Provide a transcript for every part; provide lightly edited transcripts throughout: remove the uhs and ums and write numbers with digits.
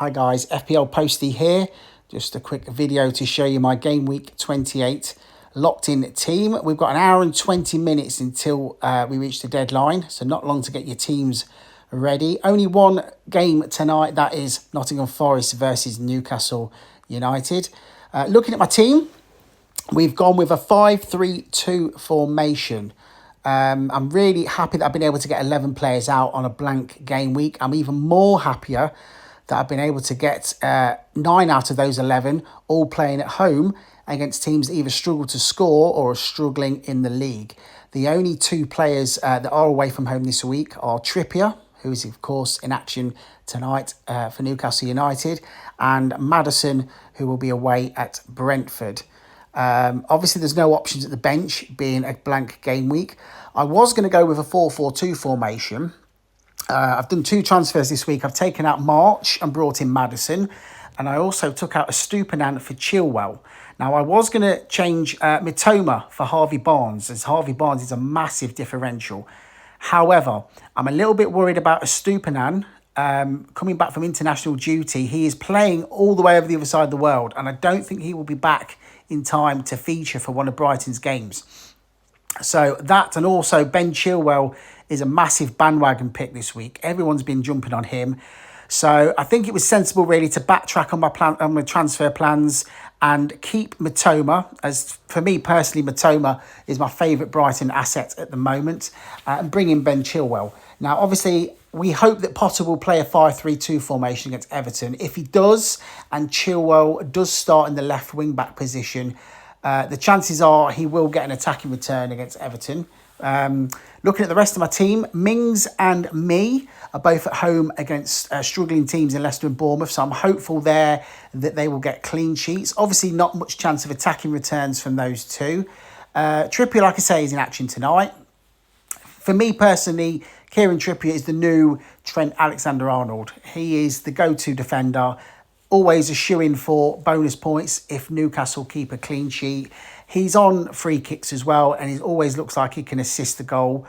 Hi guys, FPL Posty here. Just a quick video to show you my game week 28 locked in team. We've got an hour and 20 minutes until we reach the deadline, so not long to get your teams ready. Only one game tonight, that is Nottingham Forest versus Newcastle United. Looking at my team, we've gone with a 5-3-2 formation. I'm really happy that I've been able to get 11 players out on a blank game week. I'm even more happier that I've been able to get 9 out of those 11 all playing at home against teams that either struggle to score or are struggling in the league. The only two players that are away from home this week are Trippier, who is of course in action tonight for Newcastle United, and Maddison, who will be away at Brentford. Obviously, there's no options at the bench, being a blank game week. I was going to go with a 4-4-2 formation. I've done 2 transfers this week. I've taken out March and brought in Maddison, and I also took out a Stupinan for Chilwell. Now, I was going to change Mitoma for Harvey Barnes, as Harvey Barnes is a massive differential. However, I'm a little bit worried about a Stupinan coming back from international duty. He is playing all the way over the other side of the world, and I don't think he will be back in time to feature for one of Brighton's games. So that, and also Ben Chilwell is a massive bandwagon pick this week. Everyone's been jumping on him. So I think it was sensible really to backtrack on my transfer plans and keep Mitoma, as for me personally, Mitoma is my favourite Brighton asset at the moment, and bring in Ben Chilwell. Now, obviously, we hope that Potter will play a 5-3-2 formation against Everton. If he does, and Chilwell does start in the left wing-back position, the chances are he will get an attacking return against Everton. Looking at the rest of my team, Mings and me are both at home against struggling teams in Leicester and Bournemouth, so I'm hopeful there that they will get clean sheets. Obviously, not much chance of attacking returns from those two. Trippier, like I say, is in action tonight. For me personally, Kieran Trippier is the new Trent Alexander-Arnold. He is the go-to defender, always a shoo-in for bonus points if Newcastle keep a clean sheet. He's on free kicks as well, and he always looks like he can assist the goal.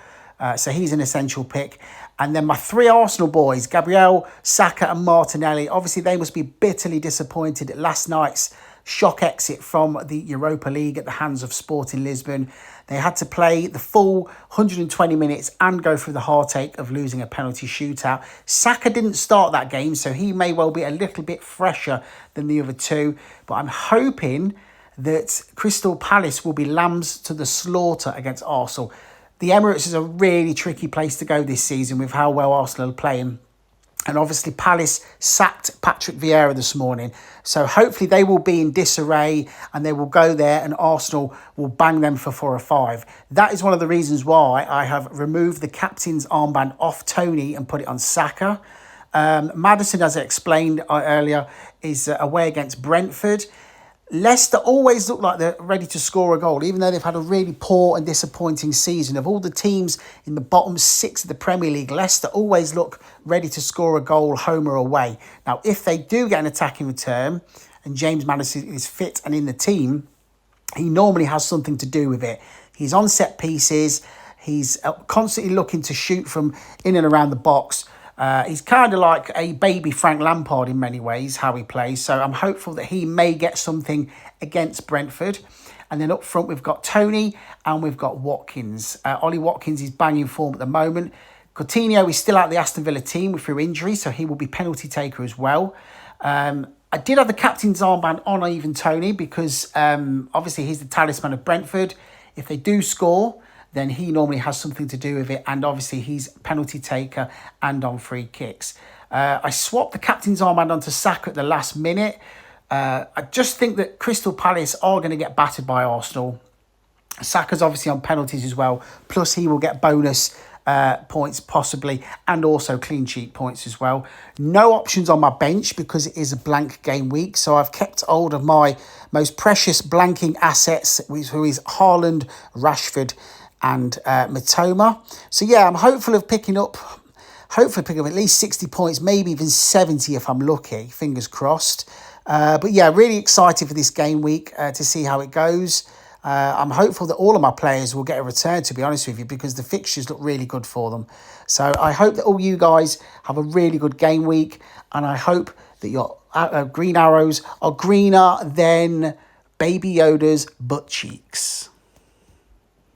So he's an essential pick. And then my 3 Arsenal boys, Gabriel, Saka and Martinelli. Obviously, they must be bitterly disappointed at last night's shock exit from the Europa League at the hands of Sporting Lisbon. They had to play the full 120 minutes and go through the heartache of losing a penalty shootout. Saka didn't start that game, so he may well be a little bit fresher than the other two. But I'm hoping that Crystal Palace will be lambs to the slaughter against Arsenal. The Emirates is a really tricky place to go this season with how well Arsenal are playing. And obviously Palace sacked Patrick Vieira this morning. So hopefully they will be in disarray and they will go there and Arsenal will bang them for 4 or 5. That is one of the reasons why I have removed the captain's armband off Tony and put it on Saka. Maddison, as I explained earlier, is away against Brentford. Leicester always look like they're ready to score a goal, even though they've had a really poor and disappointing season. Of all the teams in the bottom 6 of the Premier League, Leicester always look ready to score a goal, home or away. Now, if they do get an attacking return and James Maddison is fit and in the team, he normally has something to do with it. He's on set pieces. He's constantly looking to shoot from in and around the box. He's kind of like a baby Frank Lampard in many ways, how he plays. So I'm hopeful that he may get something against Brentford. And then up front, we've got Tony and we've got Watkins. Ollie Watkins is banging form at the moment. Coutinho is still out of the Aston Villa team through injury, so he will be penalty taker as well. I did have the captain's armband on even Tony because obviously he's the talisman of Brentford. If they do score, then he normally has something to do with it. And obviously he's penalty taker and on free kicks. I swapped the captain's armband onto Saka at the last minute. I just think that Crystal Palace are going to get battered by Arsenal. Saka's obviously on penalties as well. Plus he will get bonus points possibly, and also clean sheet points as well. No options on my bench because it is a blank game week. So I've kept hold of my most precious blanking assets, who is Haaland, Rashford and Mitoma. So yeah, I'm hopeful of picking up at least 60 points, maybe even 70 if I'm lucky, fingers crossed. But yeah, really excited for this game week to see how it goes. I'm hopeful that all of my players will get a return, to be honest with you, because the fixtures look really good for them. So I hope that all you guys have a really good game week, and I hope that your green arrows are greener than Baby Yoda's butt cheeks.